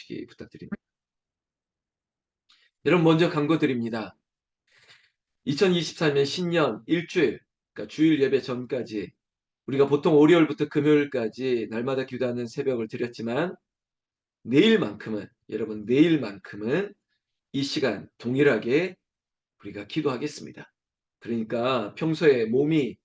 주시기 부탁드립니다. 여러분 먼저 강구드립니다. 2024년 신년 일주일, 그러니까 주일 예배 전까지 우리가 보통 월요일부터 금요일까지 날마다 기도하는 새벽을 드렸지만 내일만큼은 여러분 내일만큼은 이 시간 동일하게 우리가 기도하겠습니다. 그러니까 평소에 몸이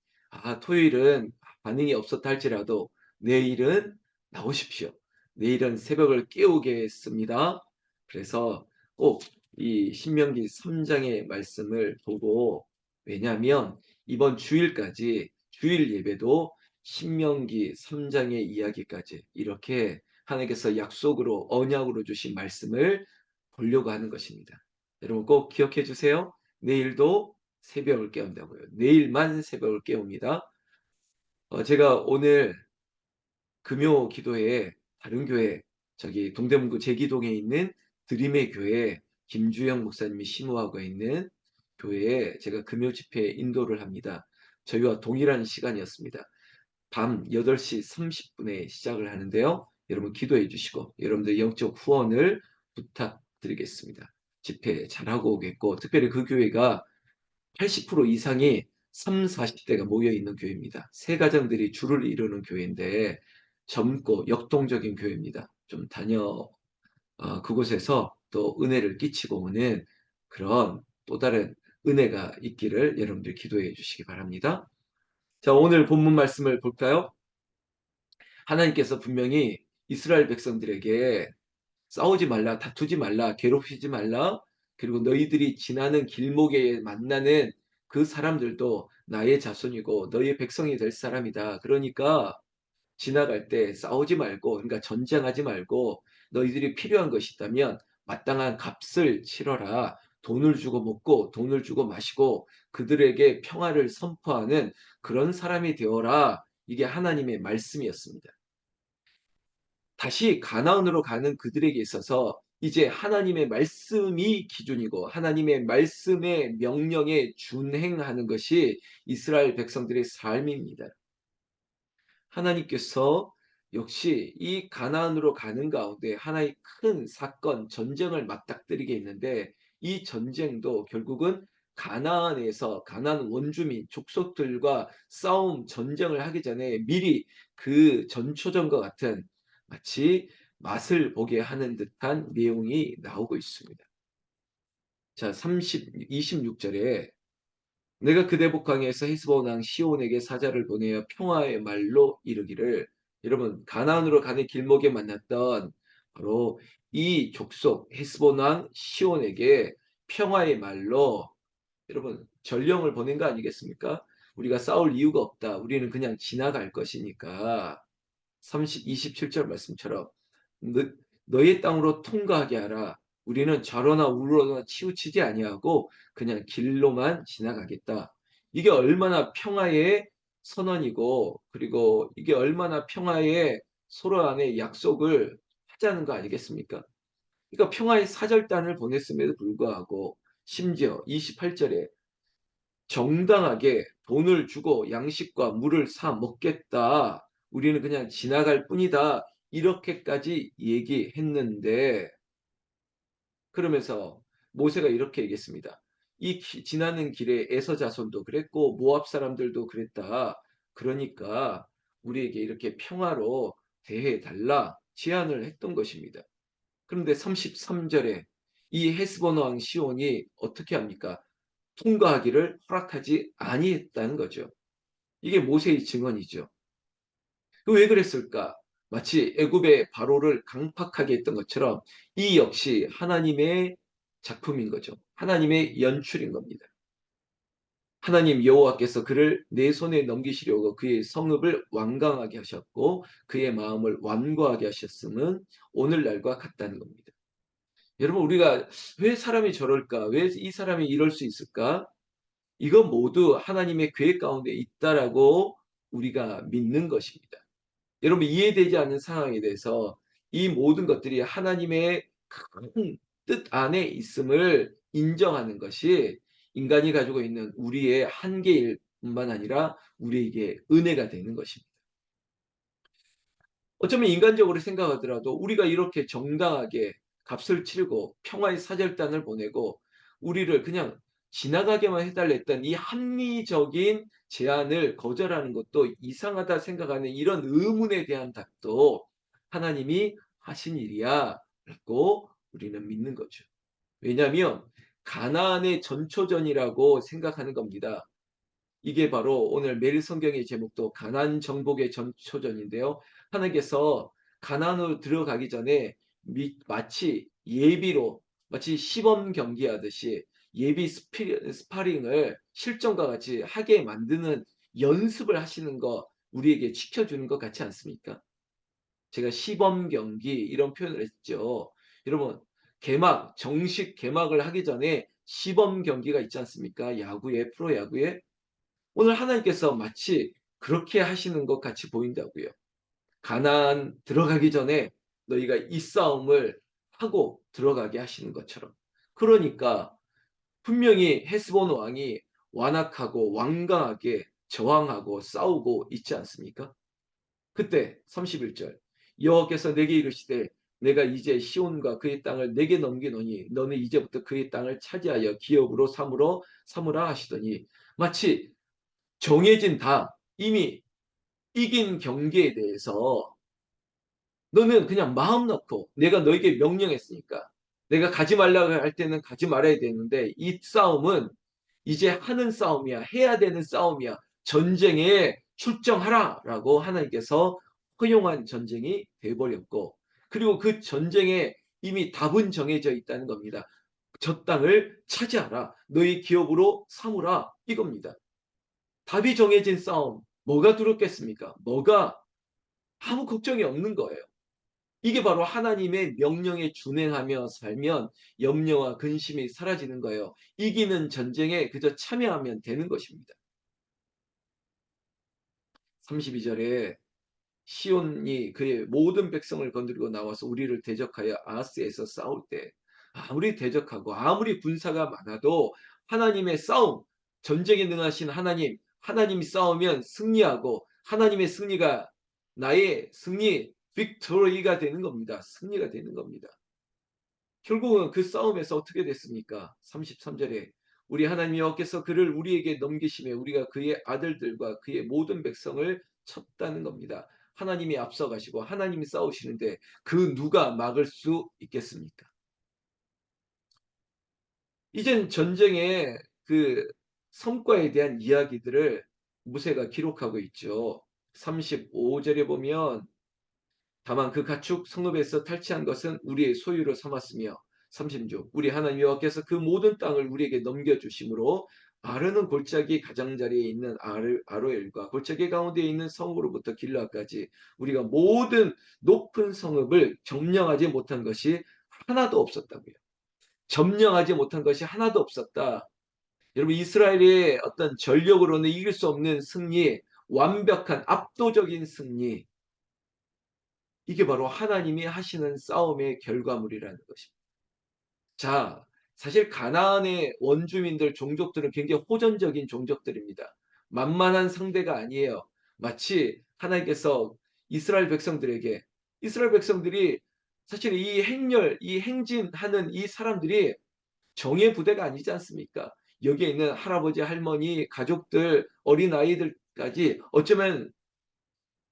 토요일은 반응이 없었다 할지라도 내일은 나오십시오. 내일은 새벽을 깨우겠습니다. 그래서 꼭 이 신명기 3장의 말씀을 보고, 왜냐하면 이번 주일까지 주일 예배도 신명기 3장의 이야기까지 이렇게 하나님께서 약속으로 언약으로 주신 말씀을 보려고 하는 것입니다. 여러분 꼭 기억해 주세요. 내일도 새벽을 깨운다고요. 내일만 새벽을 깨웁니다. 제가 오늘 금요 기도회에 다른 교회, 저기 동대문구 제기동에 있는 드림의 교회 김주영 목사님이 심호하고 있는 교회에 제가 금요 집회에 인도를 합니다. 저희와 동일한 시간이었습니다. 밤 8시 30분에 시작을 하는데요. 여러분 기도해 주시고 여러분들 영적 후원을 부탁드리겠습니다. 집회 잘하고 오겠고, 특별히 그 교회가 80% 이상이 30, 40대가 모여있는 교회입니다. 새 가정들이 줄을 이루는 교회인데 젊고 역동적인 교회입니다. 좀 그곳에서 또 은혜를 끼치고 오는 그런 또 다른 은혜가 있기를 여러분들 기도해 주시기 바랍니다. 자, 오늘 본문 말씀을 볼까요? 하나님께서 분명히 이스라엘 백성들에게 싸우지 말라, 다투지 말라, 괴롭히지 말라, 그리고 너희들이 지나는 길목에 만나는 그 사람들도 나의 자손이고 너희의 백성이 될 사람이다. 그러니까 지나갈 때 싸우지 말고, 그러니까 전쟁하지 말고, 너희들이 필요한 것이 있다면 마땅한 값을 치러라. 돈을 주고 먹고 돈을 주고 마시고 그들에게 평화를 선포하는 그런 사람이 되어라. 이게 하나님의 말씀이었습니다. 다시 가나안으로 가는 그들에게 있어서 이제 하나님의 말씀이 기준이고 하나님의 말씀의 명령에 준행하는 것이 이스라엘 백성들의 삶입니다. 하나님께서 역시 이 가나안으로 가는 가운데 하나의 큰 사건, 전쟁을 맞닥뜨리게 있는데, 이 전쟁도 결국은 가나안에서 가나안 원주민, 족속들과 싸움, 전쟁을 하기 전에 미리 그 전초전과 같은 마치 맛을 보게 하는 듯한 내용이 나오고 있습니다. 자, 26절에 내가 그대 복강에서 헤스본 왕 시온에게 사자를 보내어 평화의 말로 이르기를, 여러분 가나안으로 가는 길목에 만났던 바로 이 족속 헤스본 왕 시온에게 평화의 말로, 여러분 전령을 보낸 거 아니겠습니까? 우리가 싸울 이유가 없다. 우리는 그냥 지나갈 것이니까 27절 말씀처럼 너의 땅으로 통과하게 하라. 우리는 좌로나 우로나 치우치지 아니하고 그냥 길로만 지나가겠다. 이게 얼마나 평화의 선언이고, 그리고 이게 얼마나 평화의 서로 간의 약속을 하자는 거 아니겠습니까? 그러니까 평화의 사절단을 보냈음에도 불구하고 심지어 28절에 정당하게 돈을 주고 양식과 물을 사 먹겠다. 우리는 그냥 지나갈 뿐이다. 이렇게까지 얘기했는데, 그러면서 모세가 이렇게 얘기했습니다. 지나는 길에 에서 자손도 그랬고 모압 사람들도 그랬다. 그러니까 우리에게 이렇게 평화로 대해 달라 제안을 했던 것입니다. 그런데 33절에 이 헤스본 왕 시온이 어떻게 합니까? 통과하기를 허락하지 아니했다는 거죠. 이게 모세의 증언이죠. 왜 그랬을까? 마치 애굽의 바로를 강팍하게 했던 것처럼 이 역시 하나님의 작품인 거죠. 하나님의 연출인 겁니다. 하나님 여호와께서 그를 내 손에 넘기시려고 그의 성읍을 완강하게 하셨고 그의 마음을 완고하게 하셨음은 오늘날과 같다는 겁니다. 여러분 우리가 왜 사람이 저럴까? 왜 이 사람이 이럴 수 있을까? 이건 모두 하나님의 계획 가운데 있다라고 우리가 믿는 것입니다. 여러분 이해되지 않는 상황에 대해서 이 모든 것들이 하나님의 큰 뜻 안에 있음을 인정하는 것이 인간이 가지고 있는 우리의 한계일 뿐만 아니라 우리에게 은혜가 되는 것입니다. 어쩌면 인간적으로 생각하더라도 우리가 이렇게 정당하게 값을 치르고 평화의 사절단을 보내고 우리를 그냥 지나가게만 해달라 했던 이 합리적인 제안을 거절하는 것도 이상하다 생각하는 이런 의문에 대한 답도 하나님이 하신 일이야 라고 우리는 믿는 거죠. 왜냐하면 가나안의 전초전이라고 생각하는 겁니다. 이게 바로 오늘 매일 성경의 제목도 가나안 정복의 전초전인데요. 하나님께서 가나안으로 들어가기 전에 마치 예비로 마치 시범 경기하듯이 예비 스파링을 실전과 같이 하게 만드는 연습을 하시는 거 우리에게 지켜주는 것 같지 않습니까? 제가 시범 경기 이런 표현을 했죠. 여러분 정식 개막을 하기 전에 시범 경기가 있지 않습니까? 야구에 프로야구에 오늘 하나님께서 마치 그렇게 하시는 것 같이 보인다고요. 가나안 들어가기 전에 너희가 이 싸움을 하고 들어가게 하시는 것처럼. 그러니까 분명히 헤스본 왕이 완악하고 완강하게 저항하고 싸우고 있지 않습니까? 그때 31절 여호와께서 내게 이르시되 내가 이제 시온과 그의 땅을 내게 넘기노니 너는 이제부터 그의 땅을 차지하여 기업으로 삼으라 하시더니 마치 정해진 이미 이긴 경기에 대해서 너는 그냥 마음 놓고 내가 너에게 명령했으니까 내가 가지 말라고 할 때는 가지 말아야 되는데 이 싸움은 이제 하는 싸움이야. 해야 되는 싸움이야. 전쟁에 출정하라라고 하나님께서 허용한 전쟁이 돼버렸고 그리고 그 전쟁에 이미 답은 정해져 있다는 겁니다. 저 땅을 차지하라. 너희 기업으로 삼으라. 이겁니다. 답이 정해진 싸움. 뭐가 두렵겠습니까? 아무 걱정이 없는 거예요. 이게 바로 하나님의 명령에 준행하며 살면 염려와 근심이 사라지는 거예요. 이기는 전쟁에 그저 참여하면 되는 것입니다. 32절에 시온이 그의 모든 백성을 건드리고 나와서 우리를 대적하여 아스에서 싸울 때 아무리 대적하고 아무리 군사가 많아도 하나님의 싸움, 전쟁에 능하신 하나님이 싸우면 승리하고 하나님의 승리가 나의 승리, 빅토리가 되는 겁니다. 승리가 되는 겁니다. 결국은 그 싸움에서 어떻게 됐습니까? 33절에 우리 하나님 여호와께서 그를 우리에게 넘기심에 우리가 그의 아들들과 그의 모든 백성을 쳤다는 겁니다. 하나님이 앞서가시고 하나님이 싸우시는데 그 누가 막을 수 있겠습니까? 이젠 전쟁의 그 성과에 대한 이야기들을 무새가 기록하고 있죠. 35절에 보면 다만 그 가축 성읍에서 탈취한 것은 우리의 소유로 삼았으며 36 우리 하나님 여호와께서 그 모든 땅을 우리에게 넘겨주심으로 아르는 골짜기 가장자리에 있는 아로엘과 골짜기 가운데 있는 성으로부터 길라까지 우리가 모든 높은 성읍을 점령하지 못한 것이 하나도 없었다고요. 점령하지 못한 것이 하나도 없었다. 여러분 이스라엘의 어떤 전력으로는 이길 수 없는 승리, 완벽한 압도적인 승리 이게 바로 하나님이 하시는 싸움의 결과물이라는 것입니다. 자, 사실 가나안의 원주민들 종족들은 굉장히 호전적인 종족들입니다. 만만한 상대가 아니에요. 마치 하나님께서 이스라엘 백성들이 사실 이 행진하는 이 사람들이 정예 부대가 아니지 않습니까? 여기에 있는 할아버지, 할머니, 가족들, 어린아이들까지 어쩌면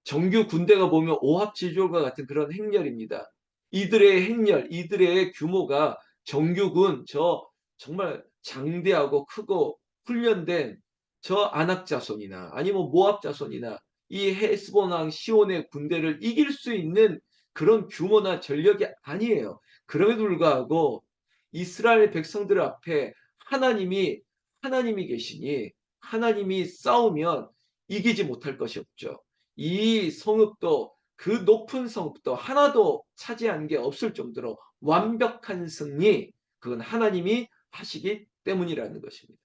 정규 군대가 보면 오합지졸과 같은 그런 행렬입니다. 이들의 행렬, 이들의 규모가 정규군 정말 장대하고 크고 훈련된 저 아낙 자손이나 아니면 모압 자손이나 이 헤스본 왕 시온의 군대를 이길 수 있는 그런 규모나 전력이 아니에요. 그럼에도 불구하고 이스라엘 백성들 앞에 하나님이 계시니 하나님이 싸우면 이기지 못할 것이 없죠. 이 성읍도 그 높은 성읍도 하나도 차지한 게 없을 정도로 완벽한 승리 그건 하나님이 하시기 때문이라는 것입니다.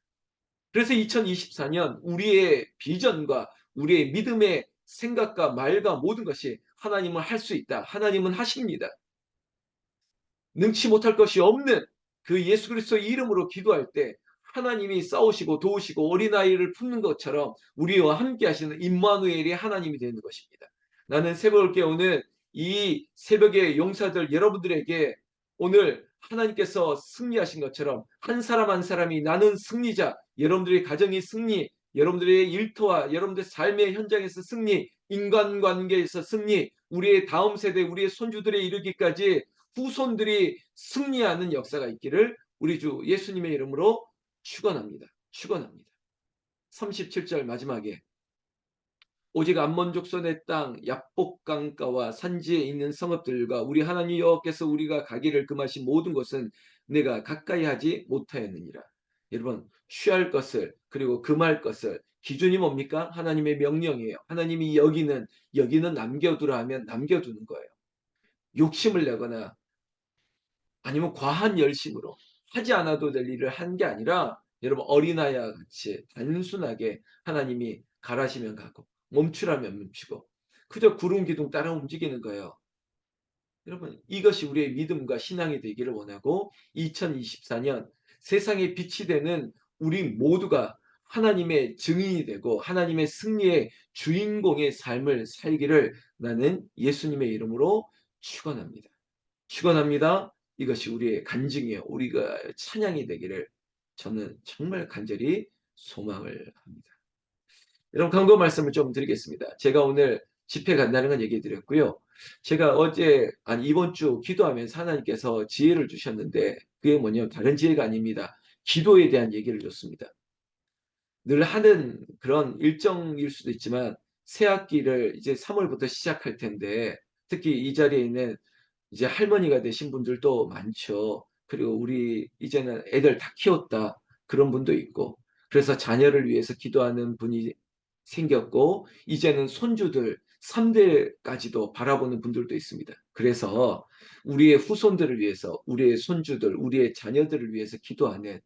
그래서 2024년 우리의 비전과 우리의 믿음의 생각과 말과 모든 것이 하나님은 할 수 있다. 하나님은 하십니다. 능치 못할 것이 없는 그 예수 그리스도의 이름으로 기도할 때 하나님이 싸우시고 도우시고 어린아이를 품는 것처럼 우리와 함께 하시는 임마누엘이 하나님이 되는 것입니다. 나는 새벽을 깨우는 이 새벽의 용사들 여러분들에게 오늘 하나님께서 승리하신 것처럼 한 사람 한 사람이 나는 승리자, 여러분들의 가정의 승리, 여러분들의 일터와 여러분들의 삶의 현장에서 승리, 인간관계에서 승리, 우리의 다음 세대, 우리의 손주들에 이르기까지 후손들이 승리하는 역사가 있기를 우리 주 예수님의 이름으로 축원합니다. 축원합니다. 37절 마지막에 오직 암몬 족속의 땅 야복 강가와 산지에 있는 성읍들과 우리 하나님 여호와께서 우리가 가기를 금하신 모든 것은 내가 가까이 하지 못하였느니라. 여러분 취할 것을 그리고 금할 것을 기준이 뭡니까? 하나님의 명령이에요. 하나님이 여기는 남겨두라 하면 남겨두는 거예요. 욕심을 내거나 아니면 과한 열심으로 하지 않아도 될 일을 한 게 아니라 여러분 어린아이와 같이 단순하게 하나님이 가라시면 가고 멈추라면 멈추고 그저 구름 기둥 따라 움직이는 거예요. 여러분 이것이 우리의 믿음과 신앙이 되기를 원하고 2024년 세상의 빛이 되는 우리 모두가 하나님의 증인이 되고 하나님의 승리의 주인공의 삶을 살기를 나는 예수님의 이름으로 축원합니다. 축원합니다. 이것이 우리의 간증이에요. 우리가 찬양이 되기를 저는 정말 간절히 소망을 합니다. 여러분 강도 말씀을 좀 드리겠습니다. 제가 오늘 집회 간다는 건 얘기 드렸고요. 제가 이번 주 기도하면서 하나님께서 지혜를 주셨는데 그게 뭐냐면 다른 지혜가 아닙니다. 기도에 대한 얘기를 줬습니다. 늘 하는 그런 일정일 수도 있지만 새 학기를 이제 3월부터 시작할 텐데 특히 이 자리에 있는 이제 할머니가 되신 분들도 많죠. 그리고 우리 이제는 애들 다 키웠다. 그런 분도 있고. 그래서 자녀를 위해서 기도하는 분이 생겼고, 이제는 손주들 3대까지도 바라보는 분들도 있습니다. 그래서 우리의 후손들을 위해서, 우리의 손주들, 우리의 자녀들을 위해서 기도하는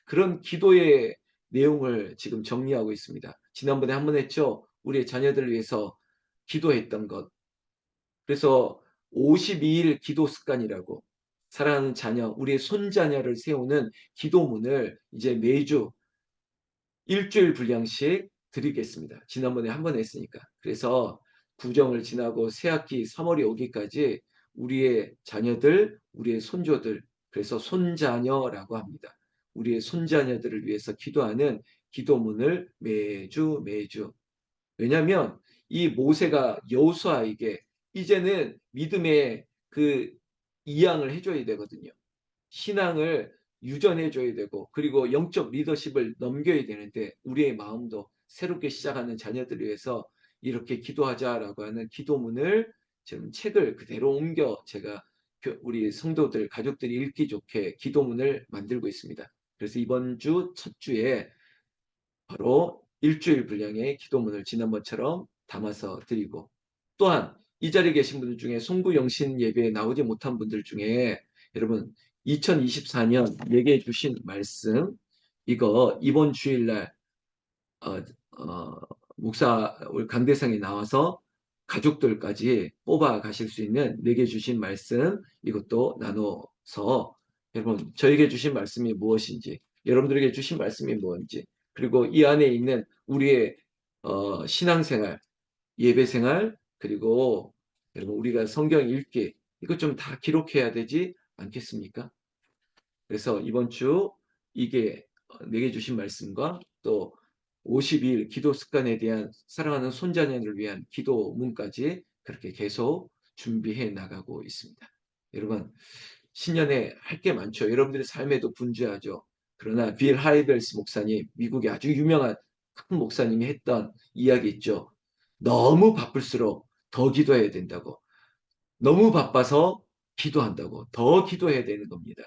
그런 기도의 내용을 지금 정리하고 있습니다. 지난번에 한 번 했죠. 우리의 자녀들을 위해서 기도했던 것. 그래서 52일 기도 습관이라고 사랑하는 자녀, 우리의 손자녀를 세우는 기도문을 이제 매주 일주일 분량씩 드리겠습니다. 지난번에 한 번 했으니까. 그래서 구정을 지나고 새학기 3월이 오기까지 우리의 자녀들, 우리의 손조들, 그래서 손자녀라고 합니다. 우리의 손자녀들을 위해서 기도하는 기도문을 매주 왜냐하면 이 모세가 여호수아에게 이제는 믿음의 그 이양을 해줘야 되거든요. 신앙을 유전해줘야 되고 그리고 영적 리더십을 넘겨야 되는데 우리의 마음도 새롭게 시작하는 자녀들을 위해서 이렇게 기도하자라고 하는 기도문을 지금 책을 그대로 옮겨 제가 우리 성도들 가족들이 읽기 좋게 기도문을 만들고 있습니다. 그래서 이번 주 첫 주에 바로 일주일 분량의 기도문을 지난번처럼 담아서 드리고 또한 이 자리에 계신 분들 중에 송구영신 예배에 나오지 못한 분들 중에 여러분 2024년 얘기해 주신 말씀 이거 이번 주일날 어, 목사 우리 강대상에 나와서 가족들까지 뽑아 가실 수 있는 내게 주신 말씀 이것도 나눠서 여러분 저에게 주신 말씀이 무엇인지 여러분들에게 주신 말씀이 무엇인지 그리고 이 안에 있는 우리의 신앙생활 예배생활 그리고 여러분 우리가 성경 읽기 이거 좀 다 기록해야 되지 않겠습니까? 그래서 이번 주 이게 내게 주신 말씀과 또 52일 기도 습관에 대한 사랑하는 손자녀를 위한 기도문까지 그렇게 계속 준비해 나가고 있습니다. 여러분 신년에 할 게 많죠. 여러분들의 삶에도 분주하죠. 그러나 빌 하이벨스 목사님 미국의 아주 유명한 큰 목사님이 했던 이야기 있죠. 너무 바쁠수록 더 기도해야 된다고. 너무 바빠서 기도한다고. 더 기도해야 되는 겁니다.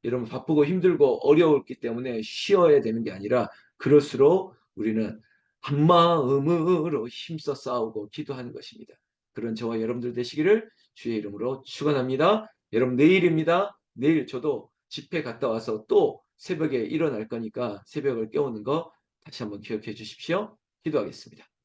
여러분 바쁘고 힘들고 어려웠기 때문에 쉬어야 되는 게 아니라 그럴수록 우리는 한 마음으로 힘써 싸우고 기도하는 것입니다. 그런 저와 여러분들 되시기를 주의 이름으로 축원합니다. 여러분 내일입니다. 내일 저도 집회 갔다 와서 또 새벽에 일어날 거니까 새벽을 깨우는 거 다시 한번 기억해 주십시오. 기도하겠습니다.